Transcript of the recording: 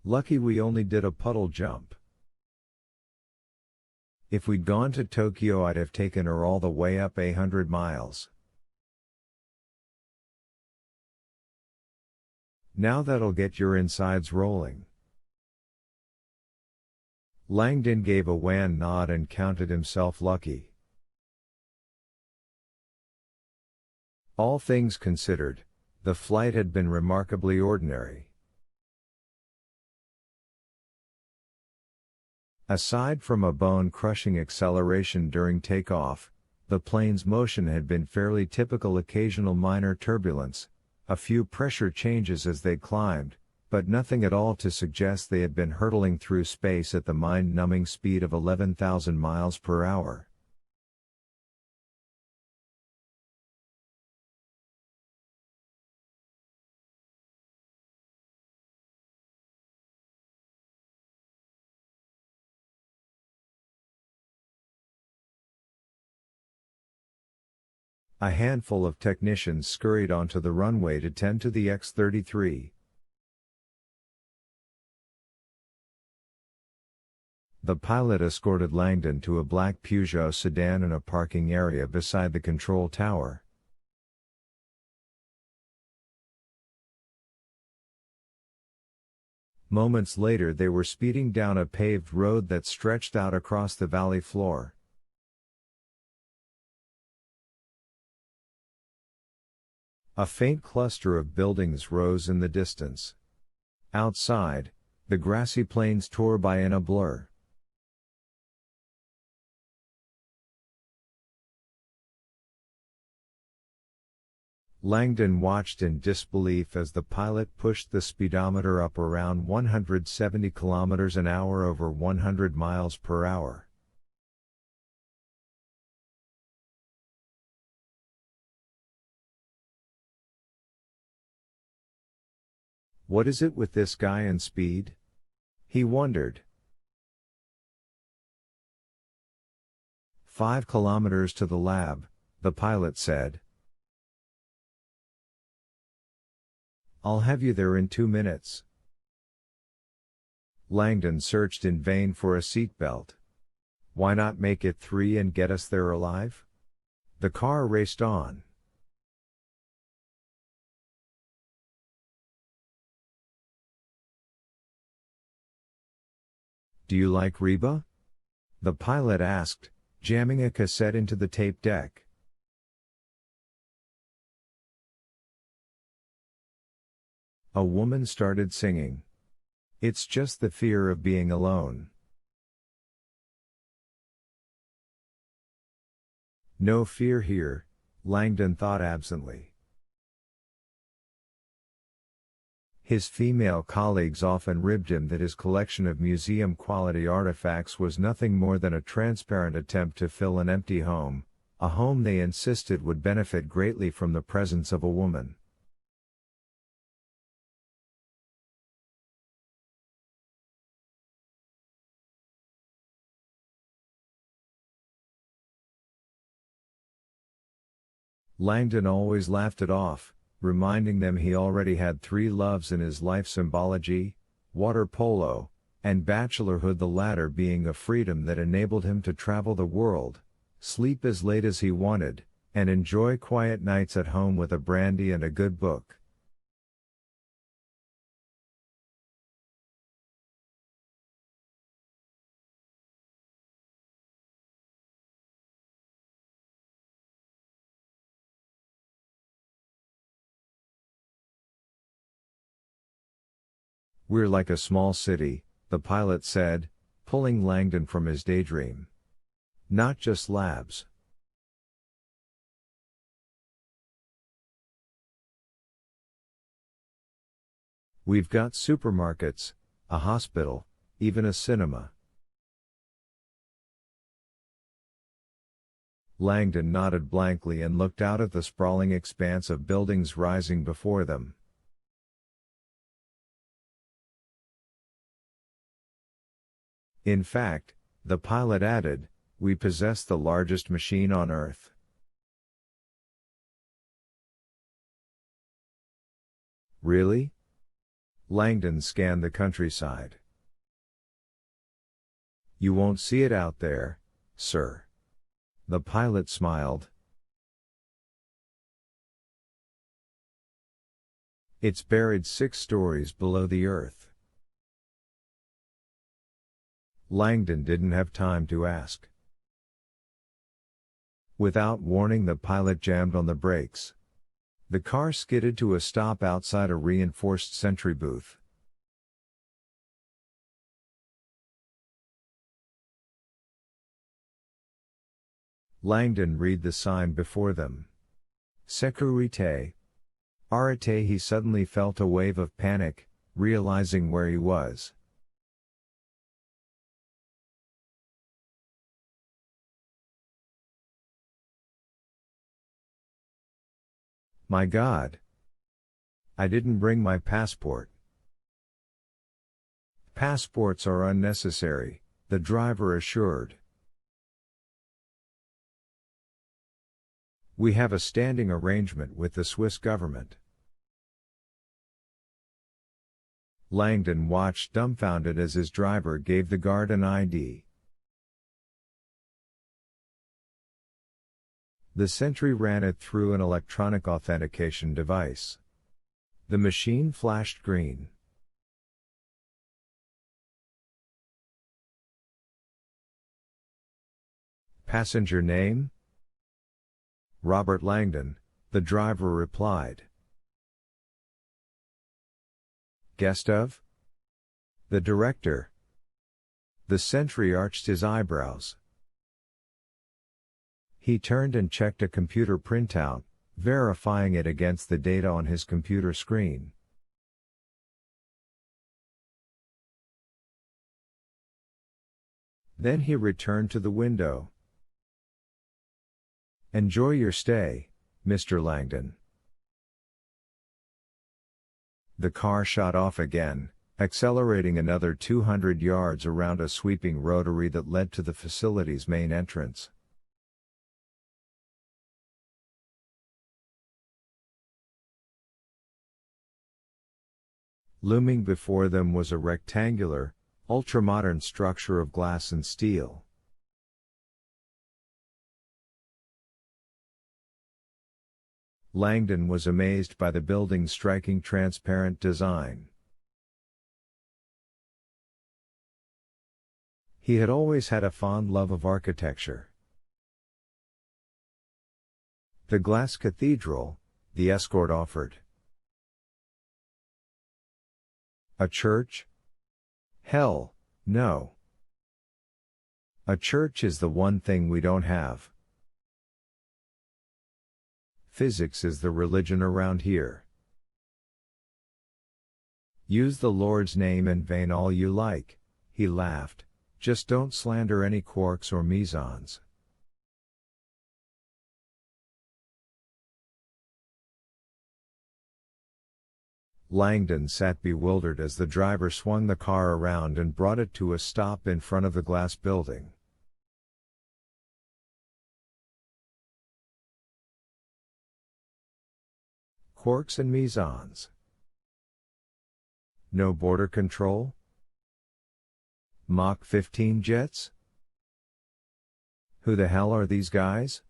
Lucky we only did a puddle jump. If we'd gone to Tokyo, I'd have taken her all the way up 100 miles. Now that'll get your insides rolling. Langdon gave a wan nod and counted himself lucky. All things considered, the flight had been remarkably ordinary. Aside from a bone-crushing acceleration during takeoff, the plane's motion had been fairly typical. Occasional minor turbulence, a few pressure changes as they climbed, but nothing at all to suggest they had been hurtling through space at the mind-numbing speed of 11,000 miles per hour. A handful of technicians scurried onto the runway to tend to the X-33. The pilot escorted Langdon to a black Peugeot sedan in a parking area beside the control tower. Moments later they were speeding down a paved road that stretched out across the valley floor. A faint cluster of buildings rose in the distance. Outside, the grassy plains tore by in a blur. Langdon watched in disbelief as the pilot pushed the speedometer up around 170 kilometers an hour over 100 miles per hour. What is it with this guy and speed? He wondered. 5 kilometers to the lab, the pilot said. I'll have you there in 2 minutes. Langdon searched in vain for a seatbelt. Why not make it 3 and get us there alive? The car raced on. Do you like Reba? The pilot asked, jamming a cassette into the tape deck. A woman started singing. It's just the fear of being alone. No fear here, Langdon thought absently. His female colleagues often ribbed him that his collection of museum-quality artifacts was nothing more than a transparent attempt to fill an empty home, a home they insisted would benefit greatly from the presence of a woman. Langdon always laughed it off, reminding them he already had 3 loves in his life: symbology, water polo, and bachelorhood, the latter being a freedom that enabled him to travel the world, sleep as late as he wanted, and enjoy quiet nights at home with a brandy and a good book. We're like a small city, the pilot said, pulling Langdon from his daydream. Not just labs. We've got supermarkets, a hospital, even a cinema. Langdon nodded blankly and looked out at the sprawling expanse of buildings rising before them. In fact, the pilot added, we possess the largest machine on Earth. Really? Langdon scanned the countryside. "You won't see it out there, sir." The pilot smiled. "It's buried 6 stories below the earth." Langdon didn't have time to ask. Without warning, the pilot jammed on the brakes. The car skidded to a stop outside a reinforced sentry booth. Langdon read the sign before them. Sécurité. Arrêté. He suddenly felt a wave of panic, realizing where he was. My God! I didn't bring my passport. Passports are unnecessary, the driver assured. We have a standing arrangement with the Swiss government. Langdon watched dumbfounded as his driver gave the guard an ID. The sentry ran it through an electronic authentication device. The machine flashed green. Passenger name? Robert Langdon, the driver replied. Guest of? The director. The sentry arched his eyebrows. He turned and checked a computer printout, verifying it against the data on his computer screen. Then he returned to the window. Enjoy your stay, Mr. Langdon. The car shot off again, accelerating another 200 yards around a sweeping rotary that led to the facility's main entrance. Looming before them was a rectangular, ultramodern structure of glass and steel. Langdon was amazed by the building's striking transparent design. He had always had a fond love of architecture. The glass cathedral, the escort offered. A church? Hell, no. A church is the one thing we don't have. Physics is the religion around here. Use the Lord's name in vain all you like, he laughed, just don't slander any quarks or mesons. Langdon sat bewildered as the driver swung the car around and brought it to a stop in front of the glass building. Quarks and mesons. No border control? Mach 15 jets? Who the hell are these guys?